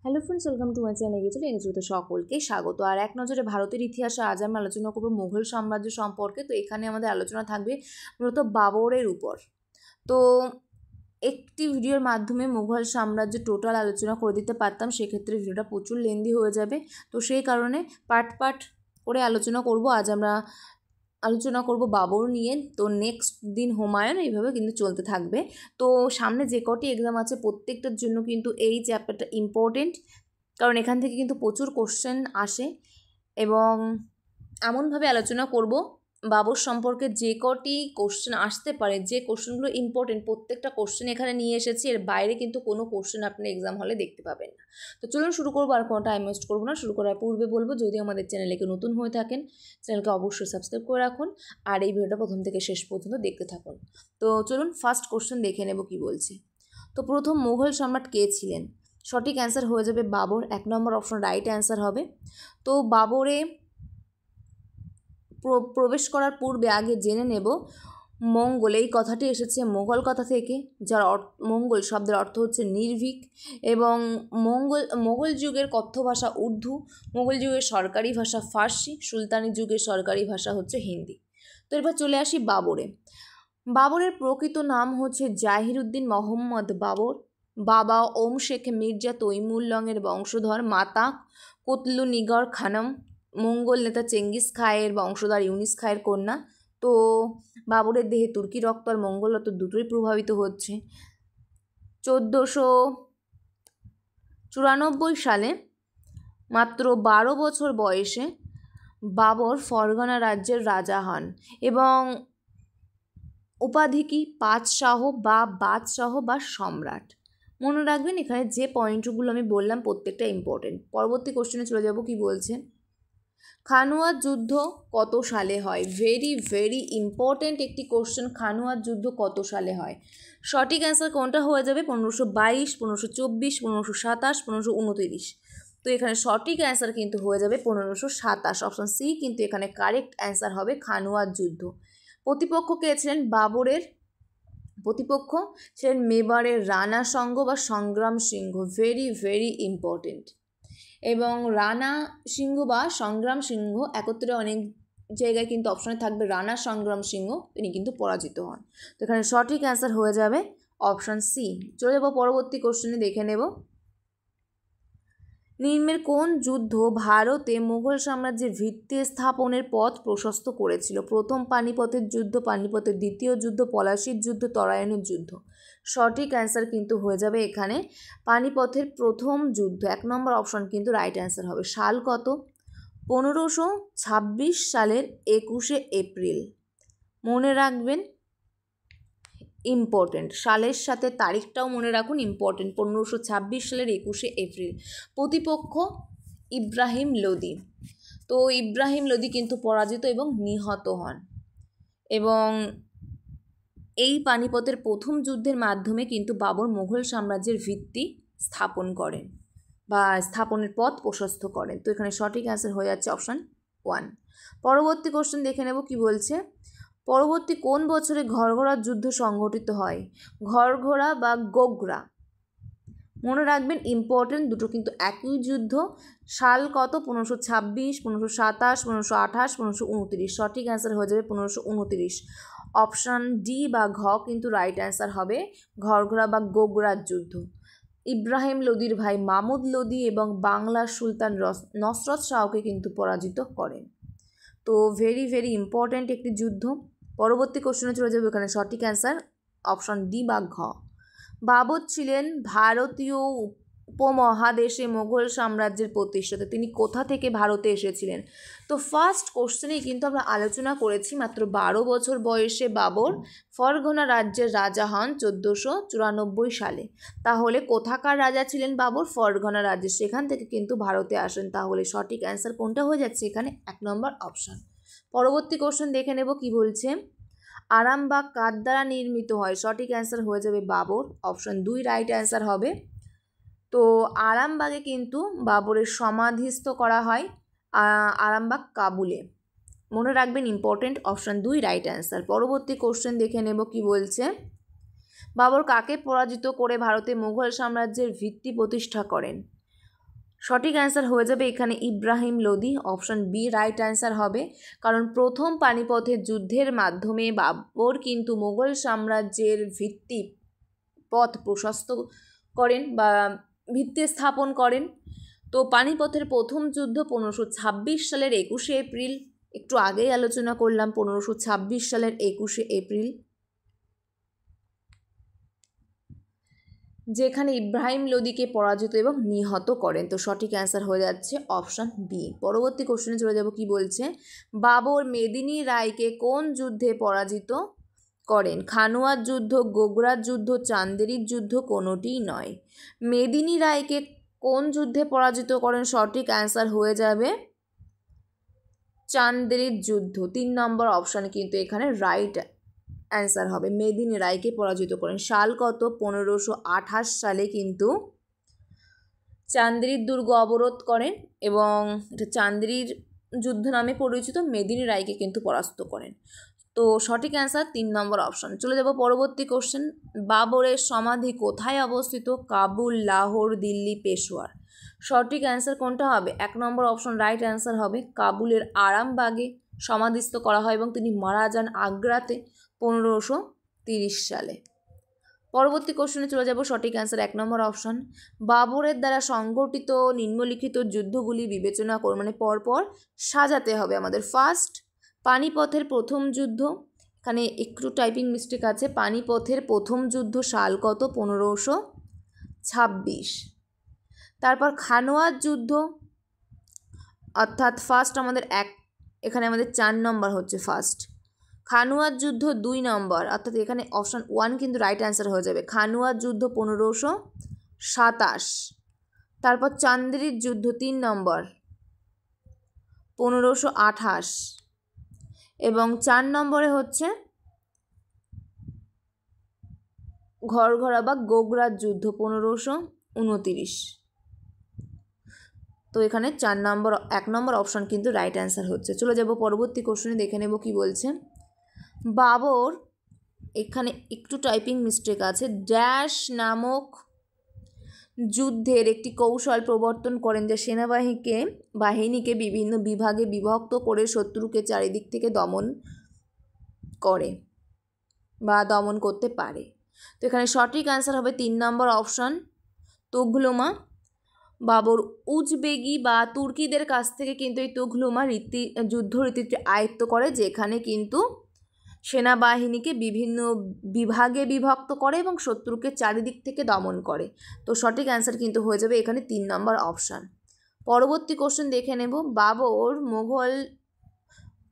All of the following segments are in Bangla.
Hello friends, welcome to my channel. এগিয়ে সকলকে স্বাগত। আর এক নজরে ভারতের ইতিহাসে আজ আমরা আলোচনা করব মুঘল সাম্রাজ্য সম্পর্কে। তো এখানে আমাদের আলোচনা থাকবে মূলত বাবরের উপর। তো একটি ভিডিওর মাধ্যমে মুঘল সাম্রাজ্য টোটাল আলোচনা করে দিতে পারতাম, সেক্ষেত্রে ভিডিওটা প্রচুর লেন্দি হয়ে যাবে। তো সেই কারণে পার্ট করে আলোচনা করব। আজ আমরা আলোচনা করব বাবর নিয়ে। তো নেক্সট দিন হুমায়ুন, এইভাবে কিন্তু চলতে থাকবে। তো সামনে যে কটি এক্সাম আছে প্রত্যেকটার জন্য কিন্তু এই চ্যাপ্টারটা ইম্পর্টেন্ট, কারণ এখান থেকে কিন্তু প্রচুর কোশ্চেন আসে এবং এমনভাবে আলোচনা করব বাবর সম্পর্কে যে কটি কোশ্চেন আসতে পারে, যে কোশ্চেনগুলো ইম্পর্টেন্ট প্রত্যেকটা কোশ্চেন এখানে নিয়ে এসেছি। এর বাইরে কিন্তু কোনো কোশ্চেন আপনি এক্সাম হলে দেখতে পাবেন না। তো চলুন শুরু করবো, আর কোনো টাইম ওয়েস্ট করবো না। শুরু করার পূর্বে বলবো, যদি আমাদের চ্যানেলে নতুন হয়ে থাকেন চ্যানেলকে অবশ্যই সাবস্ক্রাইব করে রাখুন, আর এই ভিডিওটা প্রথম থেকে শেষ পর্যন্ত দেখতে থাকুন। তো চলুন ফার্স্ট কোশ্চেন দেখে নেব কি বলছে। তো প্রথম মুঘল সম্রাট কে ছিলেন? সঠিক অ্যান্সার হয়ে যাবে বাবর। 1 নম্বর অপশন রাইট অ্যান্সার হবে। তো বাবরে প্রবেশ করার পূর্বে আগে জেনে নেব মঙ্গল, এই কথাটি এসেছে মোগল কথা থেকে, যার মঙ্গল শব্দের অর্থ হচ্ছে নির্ভীক। এবং মোগল যুগের কথ্য ভাষা উর্দু, মোগল যুগের সরকারি ভাষা ফার্সি, সুলতানি যুগের সরকারি ভাষা হচ্ছে হিন্দি। তো এবার চলে আসি বাবরে। বাবরের প্রকৃত নাম হচ্ছে জাহিরুদ্দিন মোহাম্মদ বাবর। বাবা ওম শেখ মির্জা তৈমুল্লংয়ের বংশধর, মাতা কুতলু নিগর খানম, মঙ্গল নেতা চেঙ্গিস খায়ের বংশধর ইউনিস খায়ের কন্যা। তো বাবরের দেহে তুর্কি রক্ত আর মঙ্গল রক্ত দুটোই প্রভাবিত হচ্ছে। 1494 সালে মাত্র 12 বছর বয়সে বাবর ফরগনা রাজ্যের রাজা হন এবং উপাধি কি? পাঁচশাহ বা বাদশাহ বা সম্রাট। মনে রাখবেন, এখানে যে পয়েন্টগুলো আমি বললাম প্রত্যেকটা ইম্পর্টেন্ট। পরবর্তী কোশ্চেনে চলে যাব, কি বলছে। খানুয়ার যুদ্ধ কত সালে হয়? ভেরি ভেরি ইম্পর্টেন্ট একটি কোশ্চেন। খানুয়ার যুদ্ধ কত সালে হয়? সঠিক অ্যান্সার কোনটা হয়ে যাবে? 1522, 1524, 1527, 1529। তো এখানে সঠিক অ্যান্সার কিন্তু হয়ে যাবে 1527। অপশন সি কিন্তু এখানে কারেক্ট অ্যান্সার হবে, খানুয়ার যুদ্ধ। প্রতিপক্ষ কে ছিলেন বাবরের? প্রতিপক্ষ ছিলেন মেবারের রানা সঙ্গ বা সংগ্রাম সিংহ। Very very important. এবং রানা সিংহ বা সংগ্রাম সিংহ একত্রে অনেক জায়গায় কিন্তু অপশনে থাকবে রানা সংগ্রাম সিংহ, তিনি কিন্তু পরাজিত হন। তো এখানে সঠিক অ্যান্সার হয়ে যাবে অপশন সি। চলে যাব পরবর্তী কোশ্চেনে, দেখে নেব। নিম্নের কোন যুদ্ধ ভারতে মুঘল সাম্রাজ্যের ভিত্তি স্থাপনের পথ প্রশস্ত করেছিল? প্রথম পানিপথের যুদ্ধ, পানিপথের দ্বিতীয় যুদ্ধ, পলাশির যুদ্ধ, তরায়ণের যুদ্ধ। সঠিক অ্যান্সার কিন্তু হয়ে যাবে এখানে পানিপথের প্রথম যুদ্ধ। 1 নম্বর অপশন কিন্তু রাইট অ্যান্সার হবে। সাল কত? 1526 সালের 21শে এপ্রিল। মনে রাখবেন, ইম্পর্টেন্ট। সালের সাথে তারিখটাও মনে রাখুন, ইম্পর্টেন্ট। 1526 সালের 21শে এপ্রিল। প্রতিপক্ষ ইব্রাহিম লোদি। তো ইব্রাহিম লোদি কিন্তু পরাজিত এবং নিহত হন। এবং এই পানিপথের প্রথম যুদ্ধের মাধ্যমে কিন্তু বাবর মুঘল সাম্রাজ্যের ভিত্তি স্থাপন করেন বা স্থাপনের পথ প্রশস্ত করেন। তো এখানে সঠিক অ্যান্সার হয়ে যাচ্ছে অপশান 1। পরবর্তী কোশ্চেন দেখে নেব, কি বলছে। পরবর্তী কোন বছরে ঘরঘোড়ার যুদ্ধ সংঘটিত হয়? ঘরঘোড়া বা গোগরা। মনে রাখবেন, ইম্পর্টেন্ট, দুটো কিন্তু একই যুদ্ধ। সাল কত? 1526, 1527, 1528, 1529। সঠিক অ্যান্সার হয়ে যাবে 1529। অপশান ডি বা ঘ কিন্তু রাইট অ্যান্সার হবে, ঘরঘোড়া বা গোগরার যুদ্ধ। ইব্রাহিম লোদির ভাই মামুদ লোদি এবং বাংলার সুলতান নসরত শাহকে কিন্তু পরাজিত করেন। তো ভেরি ভেরি ইম্পর্ট্যান্ট একটি যুদ্ধ। পরবর্তী কোশ্চেনে চলে যাবে, এখানে সঠিক অ্যান্সার অপশন ডি বা ঘ। বাবর ছিলেন ভারতীয় উপমহাদেশে মোগল সাম্রাজ্যের প্রতিষ্ঠাতা। তিনি কোথা থেকে ভারতে এসেছিলেন? তো ফার্স্ট কোশ্চেনেই কিন্তু আমরা আলোচনা করেছি, মাত্র 12 বছর বয়সে বাবর ফরগনা রাজ্যের রাজা হন 1494 সালে। তাহলে কোথাকার রাজা ছিলেন বাবর? ফরগনা রাজ্যের। সেখান থেকে কিন্তু ভারতে আসেন। তাহলে সঠিক অ্যান্সার কোনটা হয়ে যাচ্ছে? এখানে 1 নম্বর অপশান। পরবর্তী কোশ্চেন দেখে নেব, কি বলছে। আরামবাগ কার দ্বারা নির্মিত হয়? সঠিক অ্যান্সার হয়ে যাবে বাবর। অপশন 2 রাইট অ্যান্সার হবে। তো আরামবাগে কিন্তু বাবরের সমাধিস্থ করা হয়, আরামবাগ কাবুলে। মনে রাখবেন, ইম্পর্টেন্ট, অপশন 2 রাইট অ্যান্সার। পরবর্তী কোশ্চেন দেখে নেব, কি বলছে। বাবর কাকে পরাজিত করে ভারতে মুঘল সাম্রাজ্যের ভিত্তি প্রতিষ্ঠা করেন? সঠিক অ্যান্সার হয়ে যাবে এখানে Ibrahim Lodi, option B right answer হবে। কারণ প্রথম পানিপথের যুদ্ধের মাধ্যমে বাবর কিন্তু মোগল সাম্রাজ্যের ভিত্তি পথ প্রশস্ত করেন বা ভিত্তি স্থাপন করেন। তো পানিপথের প্রথম যুদ্ধ 1526 সালের 21শে এপ্রিল, একটু আগেই আলোচনা করলাম 1526 সালের 21শে এপ্রিল, যেখানে ইব্রাহিম লোদিকে পরাজিত এবং নিহত করেন। তো সঠিক অ্যান্সার হয়ে যাচ্ছে অপশন বি। পরবর্তী কোশ্চেনে চলে যাব, কি বলছে, বাবর মেদিনী রায়কে কোন যুদ্ধে পরাজিত করেন? খানুয়ার যুদ্ধ, গোগরার যুদ্ধ, চান্দেরির যুদ্ধ, কোনোটিই নয়। মেদিনী রায়কে কোন যুদ্ধে পরাজিত করেন? সঠিক অ্যান্সার হয়ে যাবে চান্দেরির যুদ্ধ। 3 নম্বর অপশান কিন্তু এখানে রাইট অ্যান্সার হবে। মেদিনী রায়কে পরাজিত করেন। সাল কত? 1528 সালে কিন্তু চান্দেরির দুর্গ অবরোধ করেন এবং এটা চান্দেরির যুদ্ধ নামে পরিচিত। মেদিনী রায়কে কিন্তু পরাস্ত করেন। তো সঠিক অ্যান্সার 3 নম্বর অপশান। চলে যাব পরবর্তী কোশ্চেন, বাবরের সমাধি কোথায় অবস্থিত? কাবুল, লাহোর, দিল্লি, পেশোয়ার। সঠিক অ্যান্সার কোনটা হবে? 1 নম্বর অপশন রাইট অ্যান্সার হবে। কাবুলের আরামবাগে সমাধিস্থ করা হয় এবং তিনি মারা যান আগ্রাতে 1530 সালে। পরবর্তী কোশ্চেনে চলে যাব, সঠিক অ্যান্সার 1 নম্বর অপশন। বাবরের দ্বারা সংগঠিত নিম্নলিখিত যুদ্ধগুলি বিবেচনা করে, মানে পরপর সাজাতে হবে আমাদের। ফার্স্ট, পানিপথের প্রথম যুদ্ধ, এখানে একটু টাইপিং মিস্টেক আছে। পানিপথের প্রথম যুদ্ধ সাল কত? 1526। তারপর খানোয়ার যুদ্ধ, অর্থাৎ ফার্স্ট আমাদের এখানে আমাদের 4 নম্বর হচ্ছে ফার্স্ট। খানুয়ার যুদ্ধ 2 নম্বর, অর্থাৎ এখানে অপশান 1 কিন্তু রাইট অ্যান্সার হয়ে যাবে। খানুয়ার যুদ্ধ 1527। তারপর চান্দেরির যুদ্ধ 3 নম্বর 1528 এবং 4 নম্বরে হচ্ছে ঘরঘরা বা গোগরার যুদ্ধ 1529। তো এখানে 4 নম্বর 1 নম্বর অপশান কিন্তু রাইট অ্যান্সার হচ্ছে। চলে যাব পরবর্তী কোশ্চেনে, দেখে নেব কি বলছে। বাবর, এখানে একটু টাইপিং মিস্টেক আছে, ড্যাশ নামক যুদ্ধের একটি কৌশল প্রবর্তন করেন যা বাহিনীকে বিভিন্ন বিভাগে বিভক্ত করে শত্রুকে চারিদিক থেকে দমন করে বা দমন করতে পারে। তো এখানে সঠিক অ্যান্সার হবে 3 নম্বর অপশান তুঘলুমা। বাবর উজবেগি বা তুর্কিদের কাছ থেকে কিন্তু এই তুঘলুমা যুদ্ধ রীতিটি আয়ত্ত করে, যেখানে কিন্তু সেনাবাহিনীকে বিভিন্ন বিভাগে বিভক্ত করে এবং শত্রুকে চারিদিক থেকে দমন করে। তো সঠিক অ্যান্সার কিন্তু হয়ে যাবে এখানে 3 নম্বর অপশান। পরবর্তী কোশ্চেন দেখে নেব, বাবর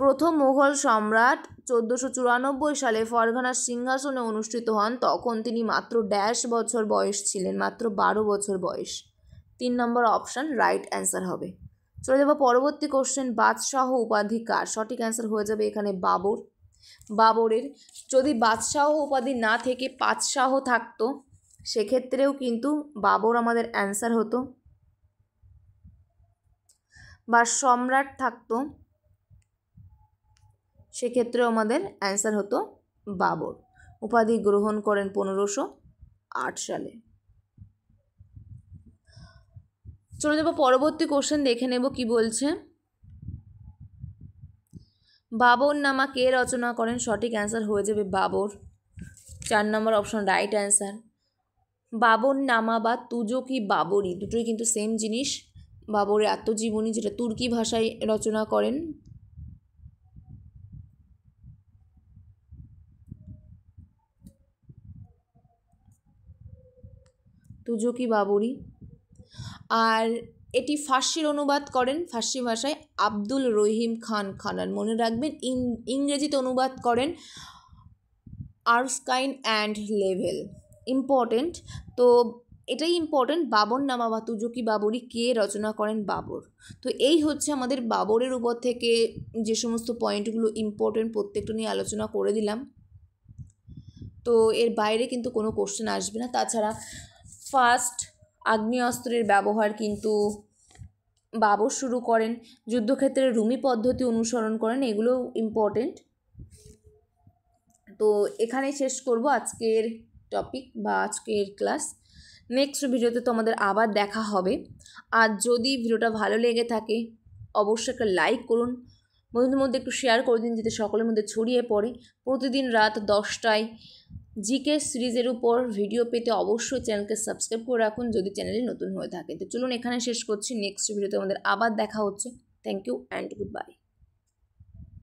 প্রথম মুঘল সম্রাট 1494 সালে ফরঘানার সিংহাসনে অনুষ্ঠিত হন, তখন তিনি মাত্র ড্যাশ বছর বয়স ছিলেন, মাত্র 12 বছর বয়স। 3 নম্বর অপশান রাইট অ্যান্সার হবে। চলে যাব পরবর্তী কোশ্চেন, বাদশাহ উপাধি কার? সঠিক অ্যান্সার হয়ে যাবে এখানে বাবর। বাবরের যদি বাদশাহ উপাধি না থেকে পাতশাহ থাকতো, সেক্ষেত্রেও কিন্তু বাবর আমাদের অ্যান্সার হতো, বা সম্রাট থাকতো, সেক্ষেত্রেও আমাদের অ্যান্সার হতো বাবর। উপাধি গ্রহণ করেন 1508 সালে। চলে যাব পরবর্তী কোশ্চেন, দেখে নেব কি বলছে। বাবরনামা কে রচনা করেন? সঠিক অ্যান্সার হয়ে যাবে বাবর। 4 নম্বর অপশন রাইট অ্যান্সার। বাবরনামা বা তুজকি বাবরি দুটোই কিন্তু সেম জিনিস। বাবরের আত্মজীবনী, যেটা তুর্কি ভাষায় রচনা করেন। তুজকি বাবরি। আর এটি ফার্সির অনুবাদ করেন, ফার্সি ভাষায় আব্দুল রহিম খান খানান। মনে রাখবেন, ইংরেজিতে অনুবাদ করেন আর্সকাইন অ্যান্ড লেভেল। ইম্পর্টেন্ট, তো এটাই ইম্পর্টেন্ট, বাবরনামা বা তুজকি বাবরি কে রচনা করেন? বাবর। তো এই হচ্ছে আমাদের বাবরের উপর থেকে যে সমস্ত পয়েন্টগুলো ইম্পর্টেন্ট, প্রত্যেকটা নিয়ে আলোচনা করে দিলাম। তো এর বাইরে কিন্তু কোনো কোশ্চেন আসবে না। তাছাড়া ফার্স্ট আগ্নেয়াস্ত্রের ব্যবহার কিন্তু বাবর শুরু করেন, যুদ্ধক্ষেত্রে রুমি পদ্ধতি অনুসরণ করেন, এগুলো ইম্পর্টেন্ট। তো এখানেই শেষ করব আজকের টপিক বা আজকের ক্লাস। নেক্সট ভিডিওতে তোমাদের আবার দেখা হবে। আর যদি ভিডিওটা ভালো লেগে থাকে অবশ্যই একটা লাইক করুন, বন্ধুদের মধ্যে একটু শেয়ার করে দিন যাতে সকলের মধ্যে ছড়িয়ে পড়ে। প্রতিদিন রাত 10টায় জিকে সিরিজের উপর ভিডিও পেতে অবশ্যই চ্যানেলকে সাবস্ক্রাইব করে রাখুন যদি চ্যানেলে নতুন হয়ে থাকে। তো চলুন এখানে শেষ করছি, নেক্সট ভিডিওতে আমাদের আবার দেখা হচ্ছে। Thank you and good bye.